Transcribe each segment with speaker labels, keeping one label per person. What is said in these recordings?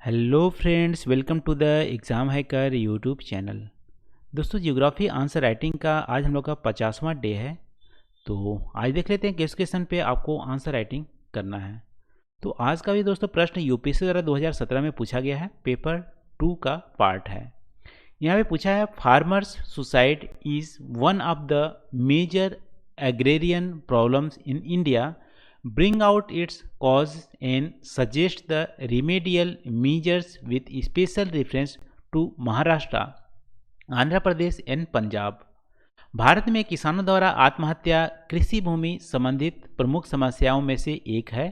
Speaker 1: Hello friends, welcome to the exam hacker YouTube channel. दोस्तों, geography answer writing का आज हम लोग का 50वां डे है। तो आज देख लेते हैं किस क्वेश्चन पे आपको आंसर राइटिंग करना है। तो आज का भी दोस्तों प्रश्न यूपीएससी द्वारा 2017 में पूछा गया है, पेपर 2 का पार्ट है। यहाँ पे पूछा है, farmers suicide is one of the major agrarian problems in India, bring out its cause and suggest the remedial measures with special reference to Maharashtra, Andhra Pradesh and Punjab. Bharat में किसानों द्वारा आत्महत्या कृषि भूमि संबंधित प्रमुख समस्याओं में से एक है।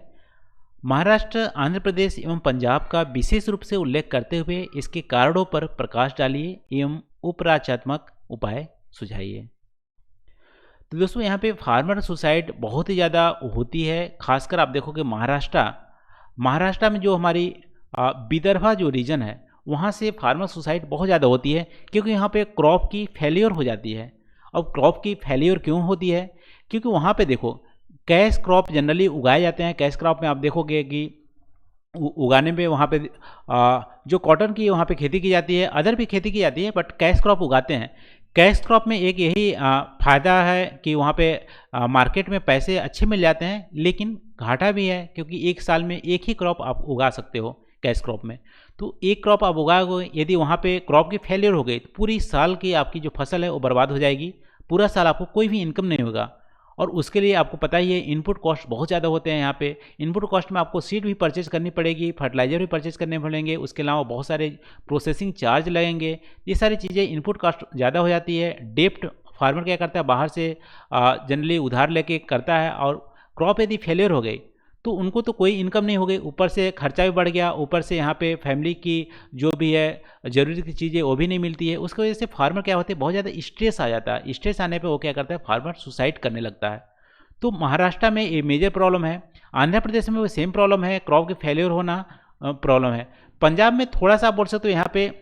Speaker 1: महाराष्ट्र, आंध्र प्रदेश एवं पंजाब का विशेष रूप से उल्लेख करते हुए इसके कारणों पर प्रकाश डालिए एवं उपराचात्मक उपाय सुझाइए। तो दोस्तों, यहाँ पे फार्मर सुसाइड बहुत ही ज़्यादा होती है। खासकर आप देखोगे महाराष्ट्र में जो हमारी विदर्भा जो रीजन है वहाँ से फार्मर सुसाइड बहुत ज़्यादा होती है, क्योंकि यहाँ पे क्रॉप की फेलियर हो जाती है। अब क्रॉप की फेलियर क्यों होती है? क्योंकि वहाँ पे देखो, कैश क्रॉप जनरली उगाए जाते हैं। कैश क्रॉप में आप देखोगे कि उगाने में वहाँ पे जो कॉटन की वहाँ पे खेती की जाती है, अदर भी खेती की जाती है, बट कैश क्रॉप उगाते हैं। कैश क्रॉप में एक यही फ़ायदा है कि वहाँ पे मार्केट में पैसे अच्छे मिल जाते हैं, लेकिन घाटा भी है, क्योंकि एक साल में एक ही क्रॉप आप उगा सकते हो कैश क्रॉप में। तो एक क्रॉप आप उगाओगे, यदि वहाँ पे क्रॉप की फेलियर हो गई तो पूरी साल की आपकी जो फसल है वो बर्बाद हो जाएगी। पूरा साल आपको कोई भी इनकम नहीं होगा। और उसके लिए आपको पता ही है, इनपुट कॉस्ट बहुत ज़्यादा होते हैं। यहाँ पे इनपुट कॉस्ट में आपको सीड भी परचेज करनी पड़ेगी, फर्टिलाइजर भी परचेज करने पड़ेंगे, उसके अलावा बहुत सारे प्रोसेसिंग चार्ज लगेंगे। ये सारी चीज़ें इनपुट कॉस्ट ज़्यादा हो जाती है। डेप्ट फार्मर क्या करता है, बाहर से जनरली उधार लेके करता है, और क्रॉप यदि फेलियर हो गई तो उनको तो कोई इनकम नहीं हो गई, ऊपर से खर्चा भी बढ़ गया, ऊपर से यहाँ पे फैमिली की जो भी है ज़रूरत की चीज़ें वो भी नहीं मिलती है। उसकी वजह से फार्मर क्या होते हैं, बहुत ज़्यादा स्ट्रेस आ जाता है। स्ट्रेस आने पे वो क्या करता है, फार्मर सुसाइड करने लगता है। तो महाराष्ट्र में ये मेजर प्रॉब्लम है। आंध्र प्रदेश में वो सेम प्रॉब्लम है, क्रॉप के फेलियर होना प्रॉब्लम है। पंजाब में थोड़ा सा बोल सकते हो, यहाँ पे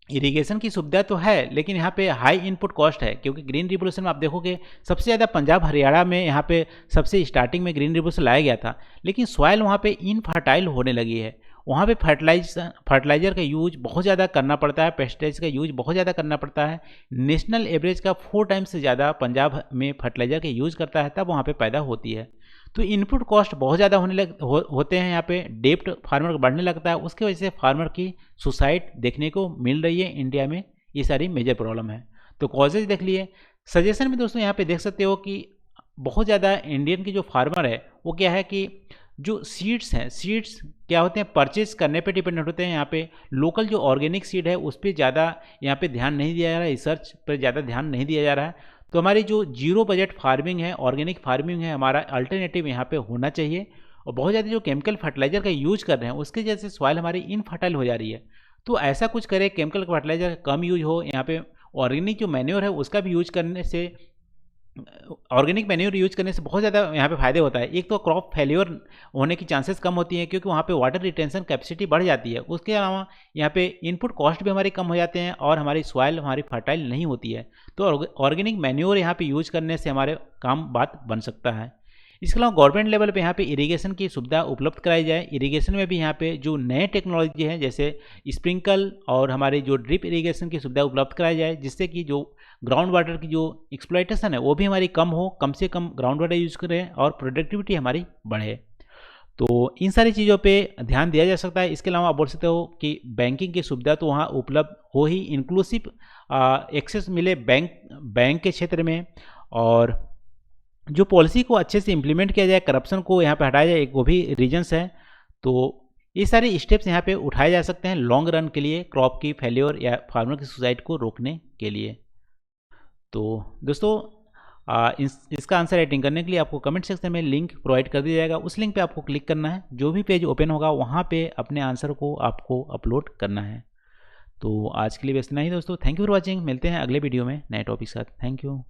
Speaker 1: इरिगेशन की सुविधा तो है, लेकिन यहाँ पे हाई इनपुट कॉस्ट है, क्योंकि ग्रीन रिवोल्यूशन में आप देखोगे सबसे ज़्यादा पंजाब हरियाणा में यहाँ पे सबसे स्टार्टिंग में ग्रीन रिवोल्यूशन लाया गया था, लेकिन सॉइल वहाँ पे इनफर्टाइल होने लगी है। वहाँ पे फर्टिलाइजर का यूज बहुत ज़्यादा करना पड़ता है, पेस्टिसाइड्स का यूज बहुत ज़्यादा करना पड़ता है। नेशनल एवरेज का 4 टाइम्स से ज़्यादा पंजाब में फर्टिलाइजर का यूज करता है, तब वहाँ पे पैदा होती है। तो इनपुट कॉस्ट बहुत ज़्यादा होते हैं। यहाँ पे डेप्ट फार्मर बढ़ने लगता है, उसकी वजह से फार्मर की सुसाइड देखने को मिल रही है इंडिया में। ये सारी मेजर प्रॉब्लम है। तो कॉजेज देख लिए। सजेशन में दोस्तों यहाँ पे देख सकते हो कि बहुत ज़्यादा इंडियन की जो फार्मर है वो क्या है कि जो सीड्स हैं, सीड्स क्या होते हैं, परचेज करने पे डिपेंडेंट होते हैं। यहाँ पे लोकल जो ऑर्गेनिक सीड है उस पर ज़्यादा यहाँ पे ध्यान नहीं दिया जा रहा है, रिसर्च पर ज़्यादा ध्यान नहीं दिया जा रहा है। तो हमारी जो जीरो बजट फार्मिंग है, ऑर्गेनिक फार्मिंग है, हमारा अल्टरनेटिव यहाँ पे होना चाहिए। और बहुत ज़्यादा जो केमिकल फर्टिलाइजर का यूज कर रहे हैं उसके जैसे सॉइल हमारी इनफर्टाइल हो जा रही है। तो ऐसा कुछ करें, केमिकल फर्टिलाइजर कम यूज हो, यहाँ पे ऑर्गेनिक जो मैन्योर है उसका भी यूज करने से, ऑर्गेनिक मैन्योर यूज करने से बहुत ज़्यादा यहाँ पे फायदे होता है। एक तो क्रॉप फेलियर होने की चांसेस कम होती हैं, क्योंकि वहाँ पे वाटर रिटेंशन कैपेसिटी बढ़ जाती है। उसके अलावा यहाँ पे इनपुट कॉस्ट भी हमारे कम हो जाते हैं, और हमारी सॉइल हमारी फर्टाइल नहीं होती है। तो ऑर्गेनिक मैन्योर यहाँ पे यूज करने से हमारे काम बात बन सकता है। इसके अलावा गवर्नमेंट लेवल पे यहाँ पे इरिगेशन की सुविधा उपलब्ध कराई जाए। इरिगेशन में भी यहाँ पे जो नए टेक्नोलॉजी हैं, जैसे स्प्रिंकल और हमारी जो ड्रिप इरिगेशन की सुविधा उपलब्ध कराई जाए, जिससे कि जो ग्राउंड वाटर की जो एक्सप्लॉइटेशन है वो भी हमारी कम हो, कम से कम ग्राउंड वाटर यूज करें और प्रोडक्टिविटी हमारी बढ़े। तो इन सारी चीज़ों पे ध्यान दिया जा सकता है। इसके अलावा आप बोल सकते हो कि बैंकिंग की सुविधा तो वहाँ उपलब्ध हो ही, इंक्लूसिव एक्सेस मिले बैंक के क्षेत्र में, और जो पॉलिसी को अच्छे से इम्प्लीमेंट किया जाए, करप्शन को यहाँ पे हटाया जाए, एक वो भी रीजन्स है। तो ये सारे स्टेप्स यहाँ पे उठाए जा सकते हैं लॉन्ग रन के लिए, क्रॉप की फेल्योर या फार्मर की सुसाइड को रोकने के लिए। तो दोस्तों, इसका आंसर राइटिंग करने के लिए आपको कमेंट सेक्शन में लिंक प्रोवाइड कर दिया जाएगा। उस लिंक पे आपको क्लिक करना है, जो भी पेज ओपन होगा वहाँ पे अपने आंसर को आपको अपलोड करना है। तो आज के लिए बस इतना ही दोस्तों। Thank you for watching. मिलते हैं अगले वीडियो में नए टॉपिक के साथ। Thank you.